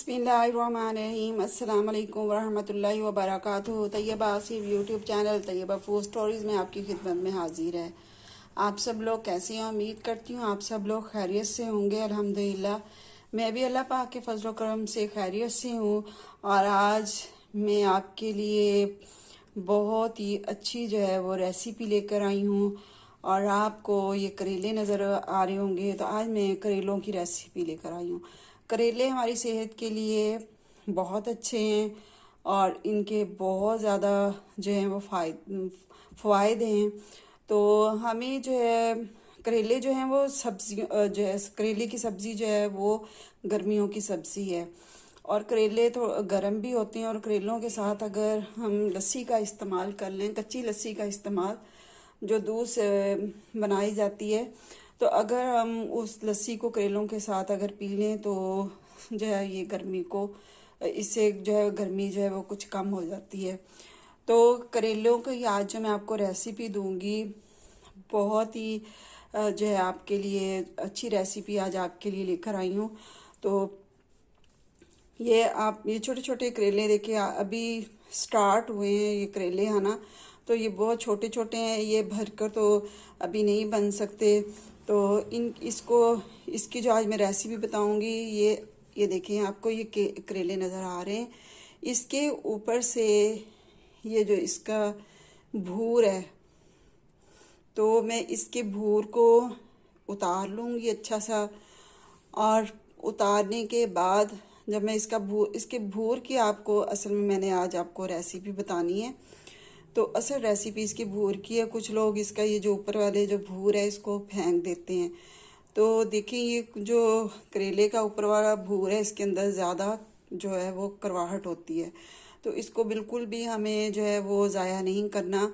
बिस्मिल्लाहिर्रहमानिर्रहीम अस्सलाम वालेकुम वरहमतुल्लाहि वबरकातुहू। Tayyaba Asif YouTube channel Tayyaba food stories में आपकी खिदमत में हाजिर है। आप सब लोग कैसे हैं? उम्मीद करती हूँ आप सब लोग खैरियत से होंगे। अल्हम्दुलिल्लाह मैं भी अल्लाह पाक के फजल करम से खैरियत से हूँ। और आज मैं आपके लिए बहुत ही अच्छी जो है वो रेसिपी लेकर आई हूँ। और आपको ये करेले नज़र आ रहे होंगे, तो आज मैं करेलों की रेसिपी लेकर आई हूँ। करेले हमारी सेहत के लिए बहुत अच्छे हैं और इनके बहुत ज़्यादा जो है वो फ़ायदे हैं। तो हमें जो है करेले जो हैं वो सब्जी जो है करेले की सब्ज़ी जो है वो गर्मियों की सब्ज़ी है। और करेले तो गर्म भी होते हैं। और करेलों के साथ अगर हम लस्सी का इस्तेमाल कर लें, कच्ची लस्सी का इस्तेमाल जो दूध से बनाई जाती है, तो अगर हम उस लस्सी को करेलों के साथ अगर पी लें तो जो है ये गर्मी को इससे जो है गर्मी जो है वो कुछ कम हो जाती है। तो करेलों की आज जो मैं आपको रेसिपी दूंगी बहुत ही जो है आपके लिए अच्छी रेसिपी आज आपके लिए लेकर आई हूँ। तो ये आप ये छोटे छोटे करेले देखिए अभी स्टार्ट हुए हैं ये करेले है ना। तो ये बहुत छोटे छोटे हैं, ये भरकर तो अभी नहीं बन सकते। तो इसकी जो आज मैं रेसिपी बताऊंगी ये देखें आपको ये करेले नज़र आ रहे हैं। इसके ऊपर से ये जो इसका भूर है, तो मैं इसके भूर को उतार लूँगी अच्छा सा। और उतारने के बाद जब मैं इसके भूर की आपको असल में मैंने आज आपको रेसिपी बतानी है। तो असल रेसिपी इसकी भूर की है। कुछ लोग इसका ये जो ऊपर वाले जो भूर है इसको फेंक देते हैं। तो देखिए ये जो करेले का ऊपर वाला भूर है इसके अंदर ज़्यादा जो है वो करवाहट होती है। तो इसको बिल्कुल भी हमें जो है वो ज़ाया नहीं करना।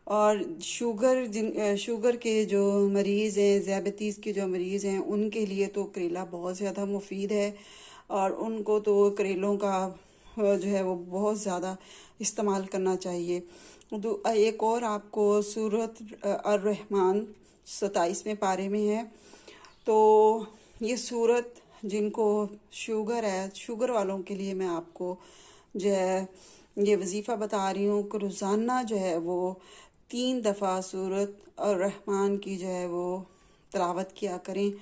और शुगर के जो मरीज़ हैं, ज़ियादतीस के जो मरीज़ हैं, उनके लिए तो करेला बहुत ज़्यादा मुफीद है। और उनको तो करेलों का जो है वो बहुत ज़्यादा इस्तेमाल करना चाहिए। तो एक और आपको सूरत अर-रहमान 27वें पारे में है। तो ये सूरत जिनको शुगर है, शुगर वालों के लिए मैं आपको जो है ये वजीफ़ा बता रही हूँ कि रोज़ाना जो है वो 3 दफ़ा सूरत और रहमान की जो है वो तिलावत किया करें।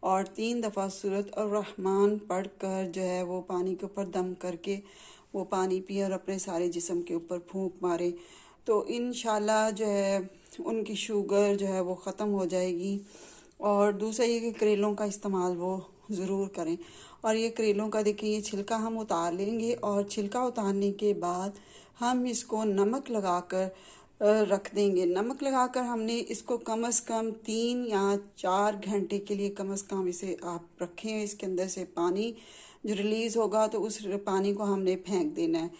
और 3 दफ़ा सूरत और रहमान पढ़कर जो है वो पानी के ऊपर दम करके वो पानी पिए और अपने सारे जिस्म के ऊपर फूंक मारे। तो इंशाल्लाह जो है उनकी शुगर जो है वो ख़त्म हो जाएगी। और दूसरा ये कि करेलों का इस्तेमाल वो ज़रूर करें। और ये करेलों का देखिए ये छिलका हम उतार लेंगे और छिलका उतारने के बाद हम इसको नमक लगाकर रख देंगे। नमक लगाकर हमने इसको कम से कम 3 या 4 घंटे के लिए कम से कम इसे आप रखें। इसके अंदर से पानी जो रिलीज़ होगा तो उस पानी को हमने फेंक देना है।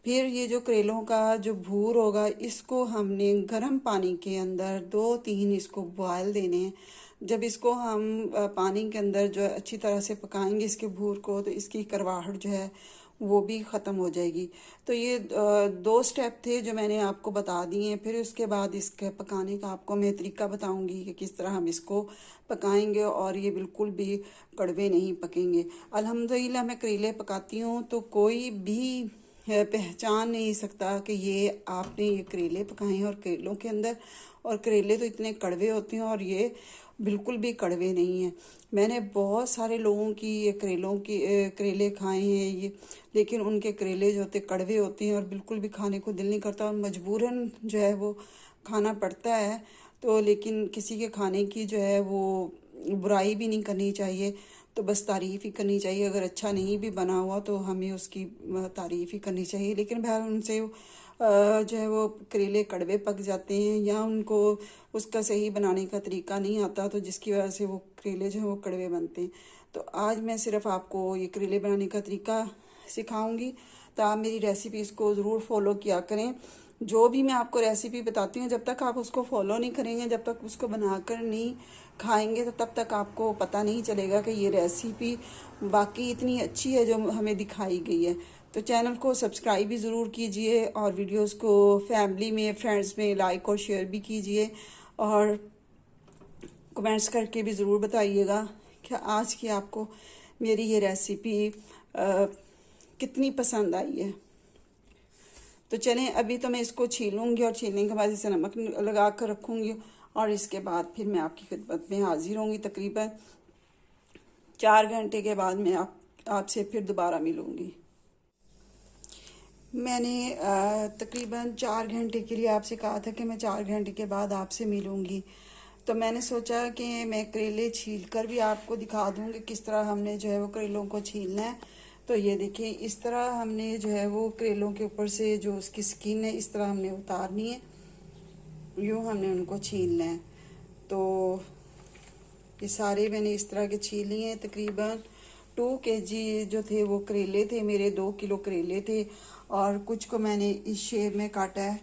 फिर ये जो करेलों का जो भूर होगा इसको हमने गर्म पानी के अंदर 2-3 इसको बॉयल देने हैं। जब इसको हम पानी के अंदर जो अच्छी तरह से पकाएंगे इसके भूर को, तो इसकी करवाहट जो है वो भी ख़त्म हो जाएगी। तो ये 2 स्टेप थे जो मैंने आपको बता दिए हैं। फिर उसके बाद इसके पकाने का आपको मैं तरीका बताऊंगी कि किस तरह हम इसको पकाएंगे और ये बिल्कुल भी कड़वे नहीं पकेंगे। अल्हम्दुलिल्लाह मैं करेले पकाती हूँ तो कोई भी पहचान नहीं सकता कि ये आपने ये करेले पकाए और करेलों के अंदर, और करेले तो इतने कड़वे होते हैं और ये बिल्कुल भी कड़वे नहीं हैं। मैंने बहुत सारे लोगों की ये करेले खाए हैं ये, लेकिन उनके करेले जो होते कड़वे होते हैं और बिल्कुल भी खाने को दिल नहीं करता और मजबूरन जो है वो खाना पड़ता है। तो लेकिन किसी के खाने की जो है वो बुराई भी नहीं करनी चाहिए, तो बस तारीफ़ ही करनी चाहिए। अगर अच्छा नहीं भी बना हुआ तो हमें उसकी तारीफ़ ही करनी चाहिए। लेकिन बहरहाल उनसे जो है वो करेले कड़वे पक जाते हैं या उनको उसका सही बनाने का तरीका नहीं आता, तो जिसकी वजह से वो करेले जो है वो कड़वे बनते हैं। तो आज मैं सिर्फ आपको ये करेले बनाने का तरीका सिखाऊंगी, तो आप मेरी रेसिपीज़ को ज़रूर फॉलो किया करें। जो भी मैं आपको रेसिपी बताती हूँ जब तक आप उसको फॉलो नहीं करेंगे, जब तक उसको बनाकर नहीं खाएंगे, तो तब तक आपको पता नहीं चलेगा कि ये रेसिपी बाकी इतनी अच्छी है जो हमें दिखाई गई है। तो चैनल को सब्सक्राइब भी ज़रूर कीजिए और वीडियोस को फैमिली में, फ्रेंड्स में लाइक और शेयर भी कीजिए। और कमेंट्स करके भी ज़रूर बताइएगा कि आज की आपको मेरी ये रेसिपी कितनी पसंद आई है। तो चलें, अभी तो मैं इसको छीलूंगी और छीलने के बाद इसे नमक लगा कर रखूँगी और इसके बाद फिर मैं आपकी खिदमत में हाजिर होंगी। तकरीबन 4 घंटे के बाद मैं आपसे फिर दोबारा मिलूँगी। मैंने तकरीबन 4 घंटे के लिए आपसे कहा था कि मैं 4 घंटे के बाद आपसे मिलूँगी। तो मैंने सोचा कि मैं करेले छील कर भी आपको दिखा दूँगी किस तरह हमने जो है वो करेलों को छीलना है। तो ये देखिए, इस तरह हमने जो है वो करेलों के ऊपर से जो उसकी स्किन है इस तरह हमने उतारनी है, यूँ हमने उनको छीलना है। तो ये सारे मैंने इस तरह के छील लिए हैं। तकरीबन 2 kg जो थे वो करेले थे मेरे, 2 किलो करेले थे और कुछ को मैंने इस शेप में काटा है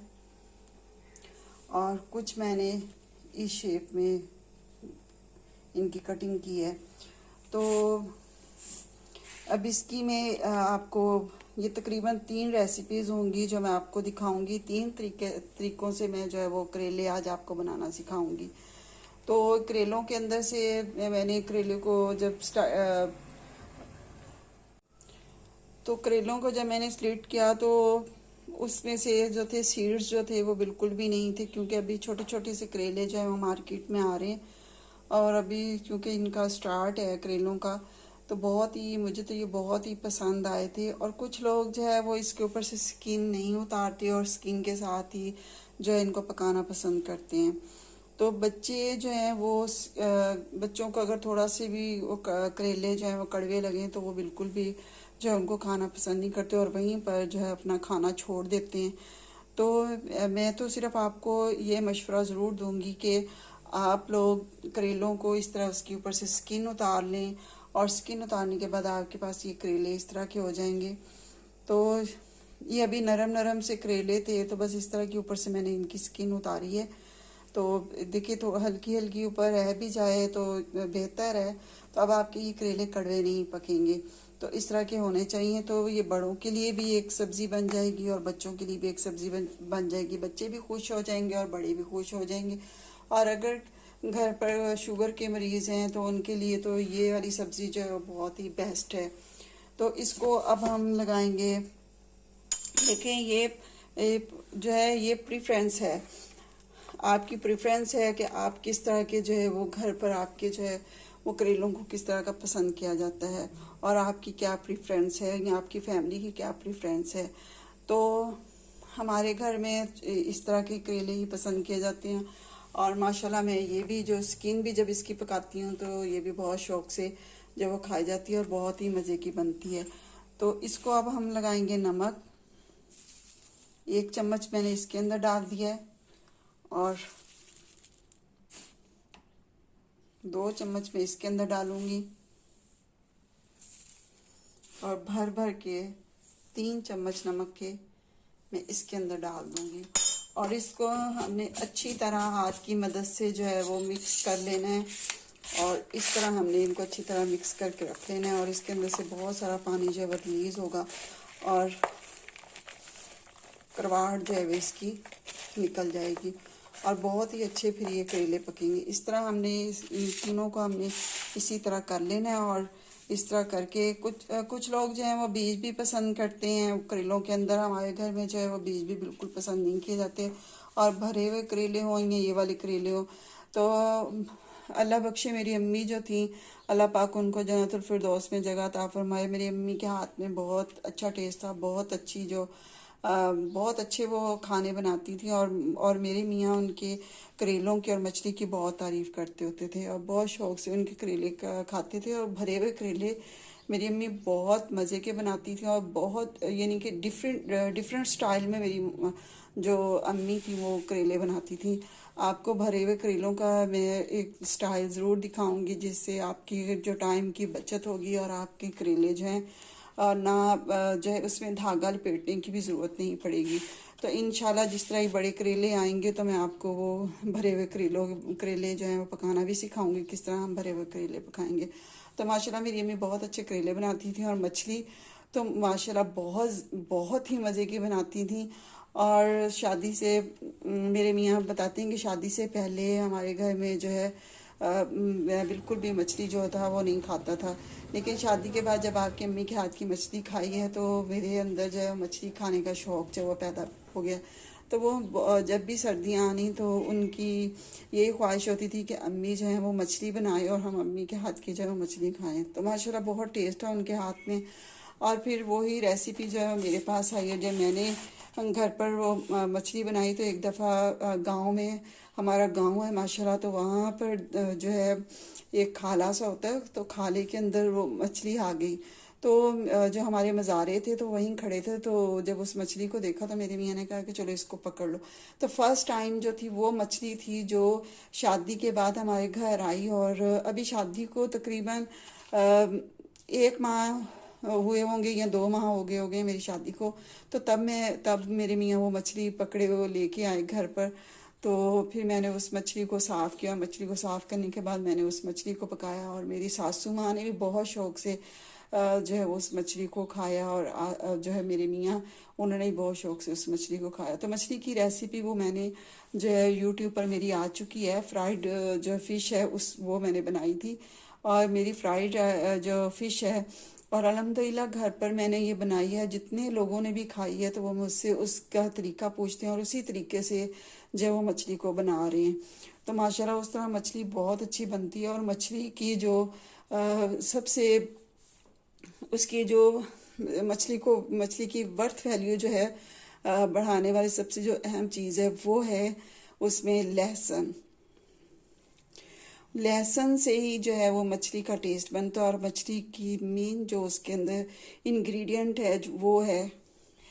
और कुछ मैंने इस शेप में इनकी कटिंग की है। तो अब इसकी मैं आपको ये तकरीबन 3 रेसिपीज़ होंगी जो मैं आपको दिखाऊंगी। 3 तरीकों से मैं जो है वो करेले आज आपको बनाना सिखाऊंगी। तो करेलों के अंदर से मैंने करेले को करेलों को जब मैंने स्लिट किया तो उसमें से जो थे सीड्स जो थे वो बिल्कुल भी नहीं थे, क्योंकि अभी छोटे छोटे से करेले जो है वो मार्केट में आ रहे हैं और अभी क्योंकि इनका स्टार्ट है करेलों का, तो मुझे तो ये बहुत ही पसंद आए थे। और कुछ लोग जो है वो इसके ऊपर से स्किन नहीं उतारते और स्किन के साथ ही जो है इनको पकाना पसंद करते हैं। तो बच्चे जो हैं वो बच्चों को अगर थोड़ा से भी वो करेले जो है वो कड़वे लगें तो वो बिल्कुल भी जो है उनको खाना पसंद नहीं करते और वहीं पर जो है अपना खाना छोड़ देते हैं। तो मैं तो सिर्फ आपको ये मशवरा ज़रूर दूंगी कि आप लोग करेलों को इस तरह उसके ऊपर से स्किन उतार लें और स्किन उतारने के बाद आपके पास ये करेले इस तरह के हो जाएंगे। तो ये अभी नरम नरम से करेले थे, तो बस इस तरह के ऊपर से मैंने इनकी स्किन उतारी है। तो देखिए, तो हल्की हल्की ऊपर रह भी जाए तो बेहतर है। तो अब आपके ये करेले कड़वे नहीं पकेंगे, तो इस तरह के होने चाहिए। तो ये बड़ों के लिए भी एक सब्ज़ी बन जाएगी और बच्चों के लिए भी एक सब्ज़ी बन जाएगी। बच्चे भी खुश हो जाएंगे और बड़े भी खुश हो जाएंगे। और अगर घर पर शुगर के मरीज़ हैं तो उनके लिए तो ये वाली सब्ज़ी जो है वो बहुत ही बेस्ट है। तो इसको अब हम लगाएंगे। देखें, ये जो है ये प्रेफरेंस है, आपकी प्रेफरेंस है कि आप किस तरह के जो है वो घर पर आपके जो है वो करेलों को किस तरह का पसंद किया जाता है और आपकी क्या प्रेफरेंस है या आपकी फैमिली की क्या प्रेफरेंस है। तो हमारे घर में इस तरह के करेले ही पसंद किए जाते हैं और माशाल्लाह मैं ये भी जो स्किन भी जब इसकी पकाती हूँ तो ये भी बहुत शौक से जब वो खाई जाती है और बहुत ही मज़े की बनती है। तो इसको अब हम लगाएंगे नमक। 1 चम्मच मैंने इसके अंदर डाल दिया है और 2 चम्मच मैं इसके अंदर डालूंगी और भर भर के 3 चम्मच नमक के मैं इसके अंदर डाल दूंगी। और इसको हमने अच्छी तरह हाथ की मदद से जो है वो मिक्स कर लेना है और इस तरह हमने इनको अच्छी तरह मिक्स करके रख लेना है। और इसके अंदर से बहुत सारा पानी जो है वो रिलीज़ होगा और करवाहट जो है वो इसकी निकल जाएगी और बहुत ही अच्छे फिर ये करेले पकेंगे। इस तरह हमने इन तीनों को हमने इसी तरह कर लेना है। और इस तरह करके कुछ लोग जो हैं वो बीज भी पसंद करते हैं करेलों के अंदर। हमारे घर में जो है वो बीज भी बिल्कुल पसंद नहीं किए जाते और भरे हुए करेले हों या ये वाले करेले हो। तो अल्लाह बख्शे, मेरी अम्मी जो थी, अल्लाह पाक उनको जन्नतुल फिरदौस में जगह अता फरमाए। मेरी अम्मी के हाथ में बहुत अच्छा टेस्ट था, बहुत अच्छे वो खाने बनाती थी और मेरे मियाँ उनके करेलों की और मछली की बहुत तारीफ़ करते होते थे और बहुत शौक़ से उनके करेले खाते थे। और भरे हुए करेले मेरी अम्मी बहुत मज़े के बनाती थी और बहुत यानी कि डिफरेंट स्टाइल में मेरी जो अम्मी थी वो करेले बनाती थी। आपको भरे हुए करेलों का मैं एक स्टाइल ज़रूर दिखाऊंगी जिससे आपकी जो टाइम की बचत होगी और आपके करेले जो हैं और ना जो है उसमें धागा लपेटने की भी ज़रूरत नहीं पड़ेगी। तो इंशाल्लाह जिस तरह ही बड़े करेले आएंगे तो मैं आपको वो भरे हुए करेले जो हैं वो पकाना भी सिखाऊंगी, किस तरह हम भरे हुए करेले पकाएंगे। तो माशाल्लाह मेरी अम्मी बहुत अच्छे करेले बनाती थी और मछली तो माशाल्लाह बहुत ही मज़े की बनाती थी। और शादी से मेरे मियाँ बताते हैं कि शादी से पहले हमारे घर में जो है मैं बिल्कुल भी मछली जो था वो नहीं खाता था। लेकिन शादी के बाद जब आपकी अम्मी के हाथ की मछली खाई है तो मेरे अंदर जो है मछली खाने का शौक़ जो वो पैदा हो गया। तो वो जब भी सर्दियाँ आनी तो उनकी यही ख्वाहिश होती थी कि अम्मी जो है वो मछली बनाए और हम अम्मी के हाथ की जो है वो मछली खाएं। तो माशाल्लाह बहुत टेस्ट है उनके हाथ में। और फिर वही रेसिपी जो है मेरे पास आई है। जब मैंने घर पर वो मछली बनाई तो एक दफ़ा गांव में, हमारा गांव है माशाल्लाह, तो वहाँ पर जो है एक खाला सा होता है, तो खाले के अंदर वो मछली आ गई। तो जो हमारे मज़ारे थे तो वहीं खड़े थे, तो जब उस मछली को देखा तो मेरे मियाँ ने कहा कि चलो इसको पकड़ लो। तो फर्स्ट टाइम जो थी वो मछली थी जो शादी के बाद हमारे घर आई। और अभी शादी को तकरीबन 1 माह हुए होंगे या 2 माह हो गए होंगे मेरी शादी को। तो तब मेरे मियाँ वो मछली पकड़े वो लेके आए घर पर। तो फिर मैंने उस मछली को साफ़ किया। मछली को साफ़ करने के बाद मैंने उस मछली को पकाया और मेरी सासू माँ ने भी बहुत शौक़ से जो है उस मछली को खाया। और जो है मेरे मियाँ उन्होंने भी बहुत शौक़ से उस मछली को खाया। तो मछली की रेसिपी वो मैंने जो है यूट्यूब पर मेरी आ चुकी है। फ्राइड जो फ़िश है वो मैंने बनाई थी। और मेरी फ्राइड जो फ़िश है, और अल्हम्दुलिल्लाह घर पर मैंने ये बनाई है। जितने लोगों ने भी खाई है तो वो मुझसे उसका तरीका पूछते हैं और उसी तरीके से जो वो मछली को बना रहे हैं। तो माशाल्लाह उस तरह मछली बहुत अच्छी बनती है। और मछली की जो सबसे उसकी जो मछली की वर्थ वैल्यू जो है बढ़ाने वाली सबसे जो अहम चीज़ है वो है उसमें लहसुन। लहसुन से ही जो है वो मछली का टेस्ट बनता है। और मछली की मेन जो उसके अंदर इंग्रेडिएंट है वो है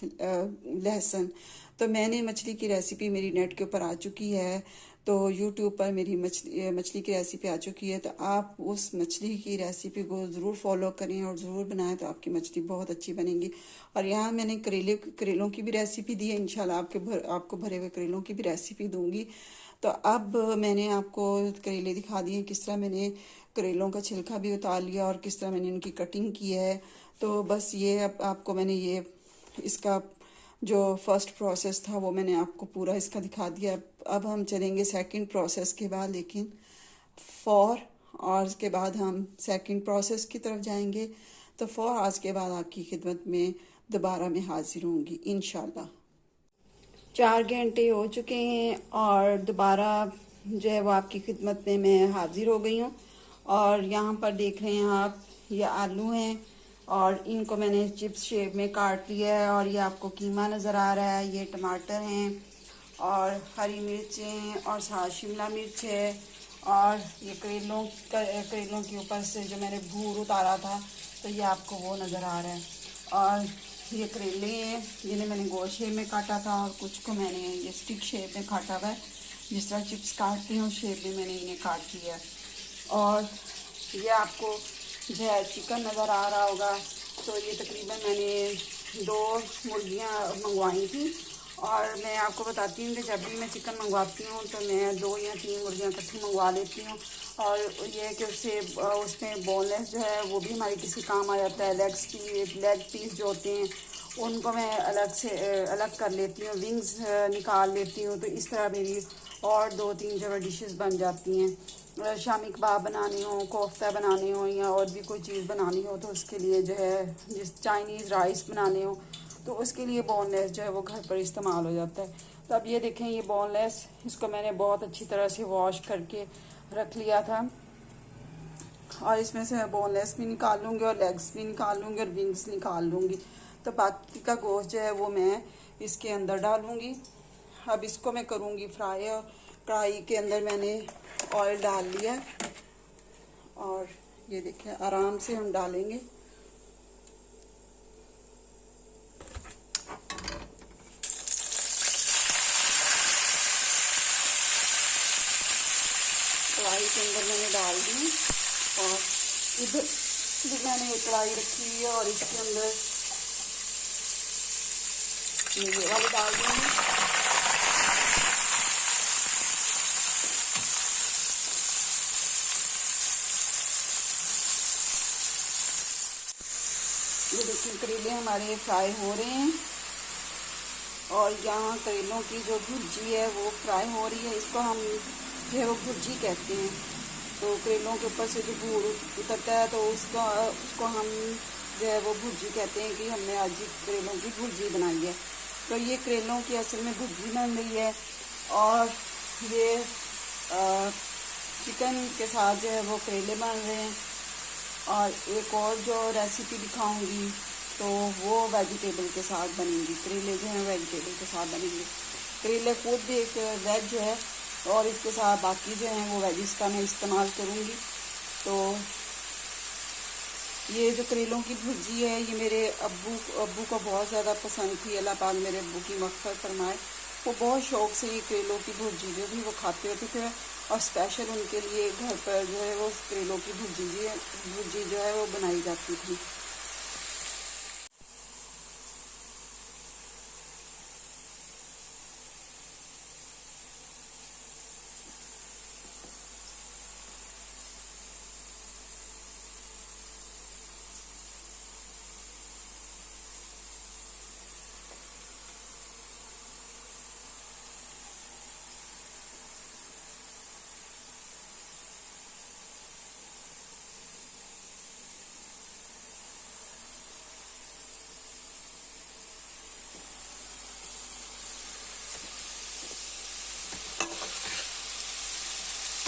लहसुन। तो मैंने मछली की रेसिपी मेरी नेट के ऊपर आ चुकी है। तो यूट्यूब पर मेरी मछली की रेसिपी आ चुकी है। तो आप उस मछली की रेसिपी को ज़रूर फॉलो करें और ज़रूर बनाएं, तो आपकी मछली बहुत अच्छी बनेगी। और यहाँ मैंने करेलों की भी रेसिपी दी है। इंशाल्लाह आपको भरे हुए करेलों की भी रेसिपी दूंगी। तो अब मैंने आपको करेले दिखा दिए किस तरह मैंने करेलों का छिलका भी उतार लिया और किस तरह मैंने उनकी कटिंग की है। तो बस ये अब आपको मैंने ये इसका जो फर्स्ट प्रोसेस था वो मैंने आपको पूरा इसका दिखा दिया। अब हम चलेंगे सेकंड प्रोसेस के बाद, लेकिन और उसके बाद हम सेकंड प्रोसेस की तरफ जाएंगे। तो 4 आवर्स के बाद आपकी खिदमत में दोबारा मैं हाजिर होंगी इंशाल्लाह। 4 घंटे हो चुके हैं और दोबारा जो है वो आपकी खिदमत में मैं हाजिर हो गई हूँ। और यहाँ पर देख रहे हैं आप, ये आलू हैं और इनको मैंने चिप्स शेप में काट लिया है। और ये आपको कीमा नज़र आ रहा है, ये टमाटर हैं और हरी मिर्चें हैं और साथ शिमला मिर्च है। और ये करेलों के ऊपर से जो मैंने भूर उतारा था तो ये आपको वो नज़र आ रहा है। और ये करेले हैं जिन्हें मैंने गोल शेप में काटा था और कुछ को मैंने ये स्टिक शेप में काटा हुआ है। जिस तरह चिप्स काटती हूँ उस शेप में मैंने इन्हें काट दिया। और ये आपको जो है चिकन नज़र आ रहा होगा। तो ये तकरीबन मैंने 2 मुर्गियाँ मंगवाई थी। और मैं आपको बताती हूँ कि जब भी मैं चिकन मंगवाती हूँ तो मैं 2 या 3 मुर्गियाँ इकट्ठी मंगवा लेती हूँ। और ये है कि उसमें बोनलेस जो है वो भी हमारी किसी काम आ जाता है। लेग पीस जो होते हैं उनको मैं अलग कर लेती हूँ, विंग्स निकाल लेती हूँ। तो इस तरह मेरी और 2-3 जो डिशेस बन जाती हैं। शामी कबाब बनाने हो, कोफ्ता बनाने हो या और भी कोई चीज़ बनानी हो तो उसके लिए जो है चाइनीज़ राइस बनाने हो तो उसके लिए बोनलेस जो है वो घर पर इस्तेमाल हो जाता है। तो अब ये देखें, ये बोनलेस, इसको मैंने बहुत अच्छी तरह से वॉश करके रख लिया था। और इसमें से मैं बोनलेस भी निकाल लूँगी और लेग्स भी निकाल लूँगी और विंग्स निकाल लूँगी। तो बाकी का गोश्त जो है वो मैं इसके अंदर डालूँगी। अब इसको मैं करूँगी फ्राई। और कढ़ाई के अंदर मैंने ऑयल डाल लिया और ये देखिए आराम से हम डालेंगे। कढ़ाई के अंदर मैंने डाल दी और इधर भी मैंने एक कढ़ाई रखी हुई है और इसके अंदर ये वाली डाल दूँगी। ये देखिए करेले हमारे फ्राई हो रहे हैं और यहाँ करेलों की जो भुर्जी है वो फ्राई हो रही है। इसको हम जो है वो भुर्जी कहते हैं। तो करेलों के ऊपर से जो भूर उतरता है तो उसको हम जो है वो भुर्जी कहते हैं कि हमने आज करेलों की भुर्जी बनाई है। तो ये करेलों की असल में भुर्जी बन रही है और ये चिकन के साथ जो है वो करेले बन रहे हैं। और एक और जो रेसिपी दिखाऊंगी तो वो वेजिटेबल के साथ बनेंगी। करेले जो हैं वेजिटेबल के साथ बनेंगे। करेले खुद एक वेज है और इसके साथ बाकी जो हैं वो वेजिस का मैं इस्तेमाल करूँगी। तो ये जो करेलों की भुर्जी है ये मेरे अब्बू को बहुत ज़्यादा पसंद थी। अल्लाह पाक मेरे अब्बू की मग़फ़िरत फरमाए। वो बहुत शौक़ से ये करेलों की भुर्जी जो भी वो खाते होते थे और स्पेशल उनके लिए घर पर जो है वो करेलों की भुर्जी जो है वो बनाई जाती थी।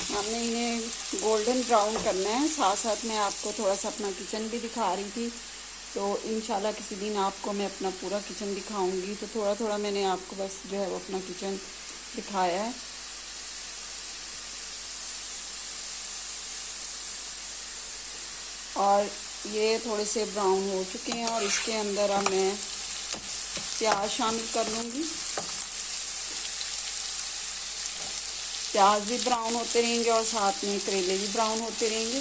हमने इन्हें गोल्डन ब्राउन करना है। साथ साथ मैं आपको थोड़ा सा अपना किचन भी दिखा रही थी। तो इंशाल्लाह किसी दिन आपको मैं अपना पूरा किचन दिखाऊंगी। तो थोड़ा थोड़ा मैंने आपको बस जो है वो अपना किचन दिखाया है। और ये थोड़े से ब्राउन हो चुके हैं और इसके अंदर अब मैं प्याज शामिल कर लूँगी। प्याज भी ब्राउन होते रहेंगे और साथ में करेले भी ब्राउन होते रहेंगे।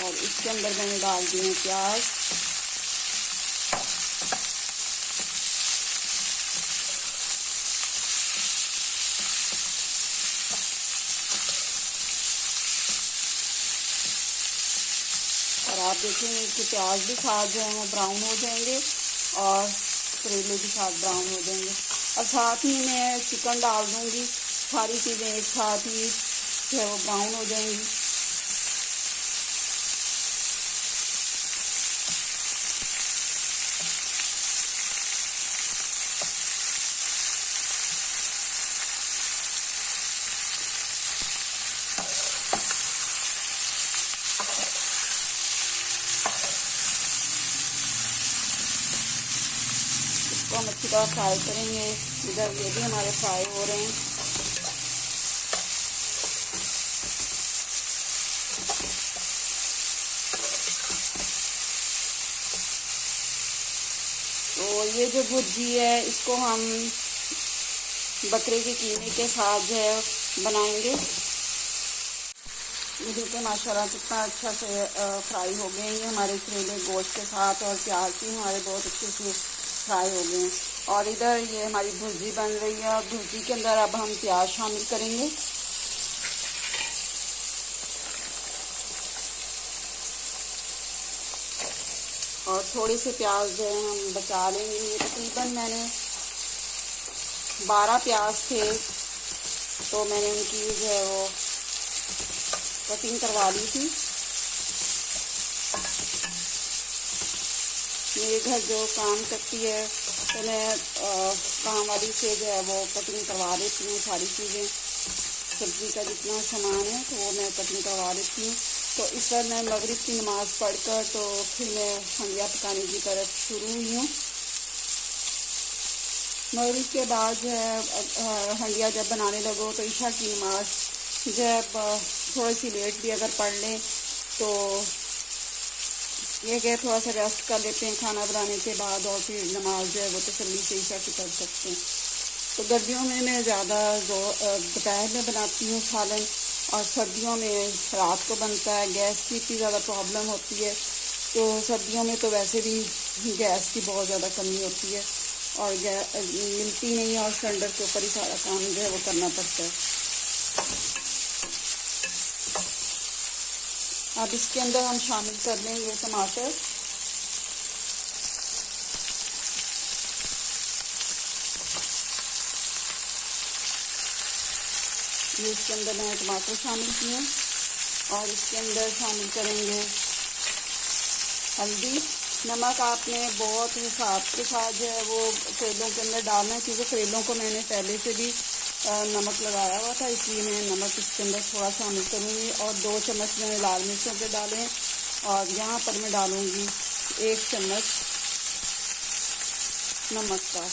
और इसके अंदर मैंने डाल दिए प्याज। और आप देखेंगे कि प्याज भी साथ जो है वो ब्राउन हो जाएंगे और करेले भी साथ ब्राउन हो जाएंगे। और साथ ही मैं चिकन डाल दूँगी। सारी चीज़ें एक साथ ही जो है वो ब्राउन हो जाएंगी। इसको हम अच्छी तरह फ्राई करेंगे। इधर ये भी हमारे फ्राई हो रहे हैं। तो ये जो भुर्जी है इसको हम बकरे के कीमे के साथ जो है बनाएंगे। ये देखिए माशाल्लाह कितना अच्छा से फ्राई हो गए हैं हमारे करेले गोश्त के साथ और प्याज भी हमारे बहुत अच्छे से फ्राई हो गए हैं। और इधर ये हमारी भुर्जी बन रही है और भुर्जी के अंदर अब हम प्याज शामिल करेंगे। और थोड़े से प्याज जो है हम बचा लेंगे। ये तकरीबन मैंने 12 प्याज थे तो मैंने उनकी जो है वो कटिंग करवा ली थी। मेरे घर जो काम करती है तो मैं काम वाली से जो है वो कटिंग करवा लेती हूँ। सारी चीज़ें सब्ज़ी का जितना सामान है तो वो मैं कटिंग करवा लेती हूँ। तो इस बार मैं मगरिब की नमाज़ पढ़कर तो फिर मैं हंडिया पकाने की तरफ शुरू हुई हूँ। मगरिब के बाद जो है हंडिया जब बनाने लगो तो ईशा की नमाज़ जब थोड़ी सी लेट भी अगर पढ़ लें तो ये क्या थोड़ा सा रेस्ट कर लेते हैं खाना बनाने के बाद और फिर नमाज जो है वो तसल्ली से ईशा की पढ़ सकते हैं। तो गर्मियों में मैं ज़्यादा दोपहर में बनाती हूँ सालन और सर्दियों में रात को बनता है। गैस की इतनी ज़्यादा प्रॉब्लम होती है तो सर्दियों में तो वैसे भी गैस की बहुत ज़्यादा कमी होती है और गैस मिलती नहीं है और सिलेंडर के ऊपर ही सारा काम जो है वो करना पड़ता है। अब इसके अंदर हम शामिल कर लेंगे टमाटर। ये इसके अंदर मैंने टमाटर शामिल किए और इसके अंदर शामिल करेंगे हल्दी। नमक आपने बहुत हिसाब के साथ जो है वो करेलों के अंदर डालना है, क्योंकि करेलों को मैंने पहले से भी नमक लगाया हुआ था, इसलिए मैं नमक इसके अंदर थोड़ा शामिल करूँगी। और 2 चम्मच मैंने लाल मिर्चों के डाले और यहाँ पर मैं डालूँगी 1 चम्मच नमक का।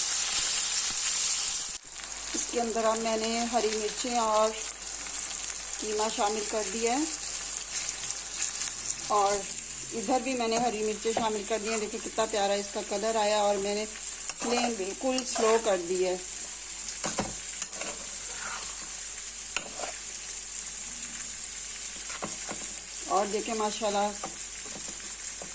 इसके अंदर अब मैंने हरी मिर्चें और कीमा शामिल कर दिया है और इधर भी मैंने हरी मिर्चें शामिल कर दी हैं। देखिए कितना प्यारा इसका कलर आया और मैंने फ्लेम बिल्कुल स्लो कर दी है। और देखिए माशाल्लाह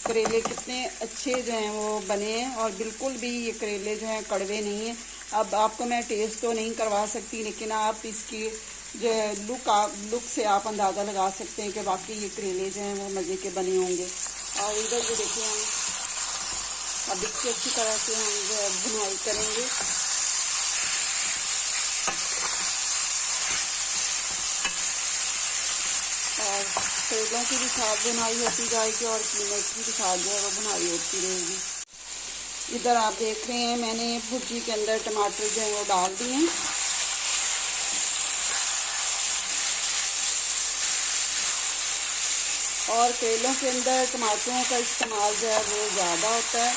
करेले कितने अच्छे जो हैं वो बने हैं और बिल्कुल भी ये करेले जो हैं कड़वे नहीं हैं। अब आपको मैं टेस्ट तो नहीं करवा सकती, लेकिन आप इसकी जो लुक से आप अंदाज़ा लगा सकते हैं कि वाकई ये करेले जो हैं वो मज़े के बने होंगे। और इधर जो देखिए हम अब इसकी अच्छी तरह से हम जो है भुनाई करेंगे। और करेलों की भी साथ बुनाई होती जाएगी और कीमे की भी साथ जो है वो बुनाई होती रहेगी। इधर आप देख रहे हैं मैंने भुर्जी के अंदर टमाटर जो है वो डाल दिए हैं और करेलों के अंदर टमाटरों का इस्तेमाल जो है वो ज़्यादा होता है।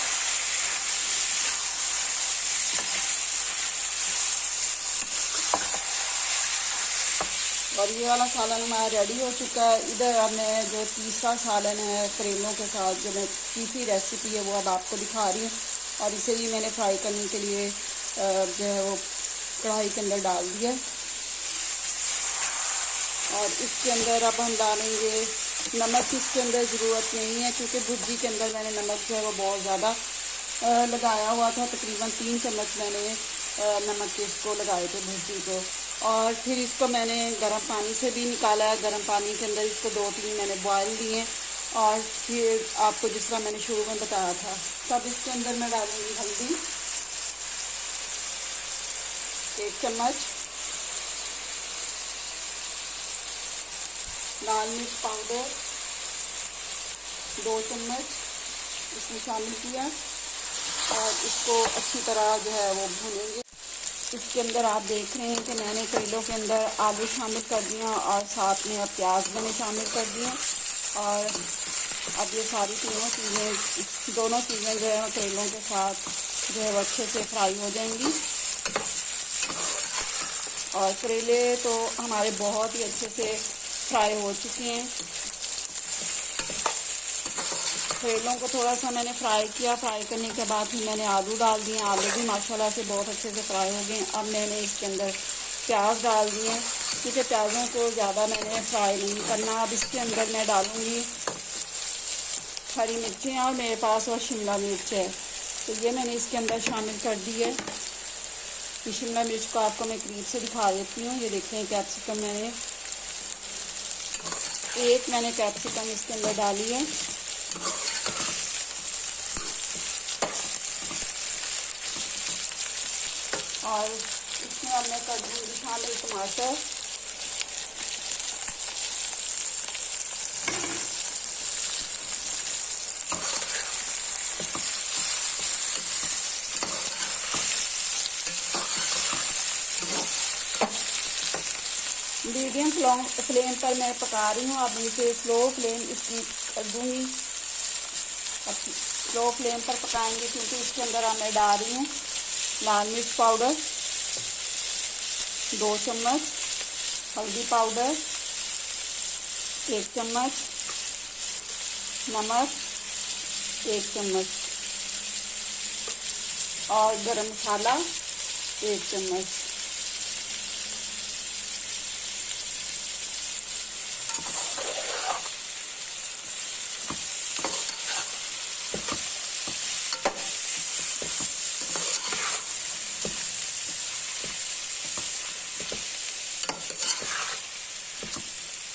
और ये वाला सालन हमारा रेडी हो चुका है। इधर अब मैं जो तीसरा सालन है करेलों के साथ, जो मैं तीसरी रेसिपी है वो अब आपको दिखा रही हूँ। और इसे भी मैंने फ्राई करने के लिए जो है वो कढ़ाई के अंदर डाल दिया। और इसके अंदर अब हम डालेंगे नमक। इसके अंदर ज़रूरत नहीं है क्योंकि भुर्जी के अंदर मैंने नमक जो है वो बहुत ज़्यादा लगाया हुआ था। तकरीबन 3 चम्मच मैंने नमक के इसको लगाए थे भुर्जी को। और फिर इसको मैंने गर्म पानी से भी निकाला है। गर्म पानी के अंदर इसको 2-3 मैंने बॉयल दिए और फिर आपको जिस तरह मैंने शुरू में बताया था। तब इसके अंदर मैं डालूँगी हल्दी 1 चम्मच, लाल मिर्च पाउडर 2 चम्मच इसमें शामिल किया और इसको अच्छी तरह जो है वो भूनेंगे। इसके अंदर आप देख रहे हैं कि मैंने करेलों के अंदर आलू शामिल कर दिया और साथ में अब प्याज मैंने शामिल कर दिए। और अब ये सारी दोनों चीज़ें जो है करेलों के साथ जो है वो अच्छे से फ्राई हो जाएंगी। और करेले तो हमारे बहुत ही अच्छे से फ्राई हो चुके हैं। करेलों को थोड़ा सा मैंने फ्राई किया। फ्राई करने के बाद फिर मैंने आलू डाल दिए। आलू भी माशाल्लाह से बहुत अच्छे से फ्राई हो गए। अब मैंने इसके अंदर प्याज डाल दिए क्योंकि प्याज़ों को ज़्यादा मैंने फ्राई नहीं करना। अब इसके अंदर मैं डालूँगी हरी मिर्चें और मेरे पास और शिमला मिर्च है, तो ये मैंने इसके अंदर शामिल कर दी है। ये शिमला मिर्च को आपको मैं करीब से दिखा देती हूँ। ये देखते हैं कैप्सिकम मैंने कैप्सिकम इसके अंदर डाली है। और इसमें अब मैं कर दूँगी शामिल टमाटर। मीडियम फ्लेम पर मैं पका रही हूँ। अब इसे स्लो फ्लेम इसकी कर दूँगी। अब स्लो फ्लेम पर पकाएंगे क्योंकि इसके अंदर अब मैं डाल रही हूँ लाल मिर्च पाउडर 2 चम्मच, हल्दी पाउडर 1 चम्मच, नमक 1 चम्मच और गरम मसाला 1 चम्मच।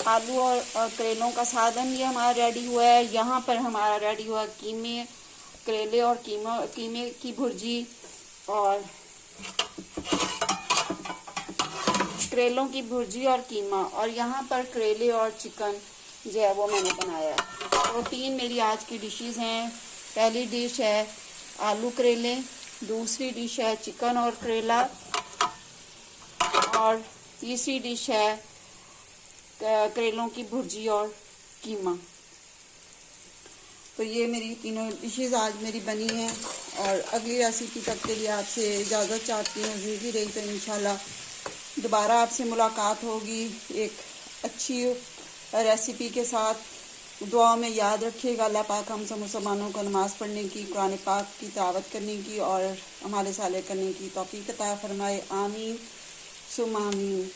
आलू और करेलों का सालन ये हमारा रेडी हुआ है। यहाँ पर हमारा रेडी हुआ कीमे, करेले और कीमे की भुर्जी और करेलों की भुर्जी और कीमा, और यहाँ पर करेले और चिकन जो है वो मैंने बनाया है। तो 3 मेरी आज की डिशेस हैं। पहली डिश है आलू करेले, दूसरी डिश है चिकन और करेला, और तीसरी डिश है करेलों की भुर्जी और कीमा। तो ये मेरी तीनों डिशेस आज मेरी बनी हैं, और अगली रेसिपी तक के लिए आपसे इजाज़त चाहती हूँ। ज़िंदगी रही तो इंशाल्लाह दोबारा आपसे मुलाकात होगी एक अच्छी रेसिपी के साथ। दुआ में याद रखिएगा। अल्लाह पाक हम सब मुसलमानों को नमाज़ पढ़ने की, कुरान पाक की तिलावत करने की और हमारे साले करने की तौफीक अता फरमाए। आमीन सुम आमीन।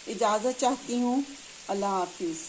इजाज़त चाहती हूँ। अल्लाह हाफिज़।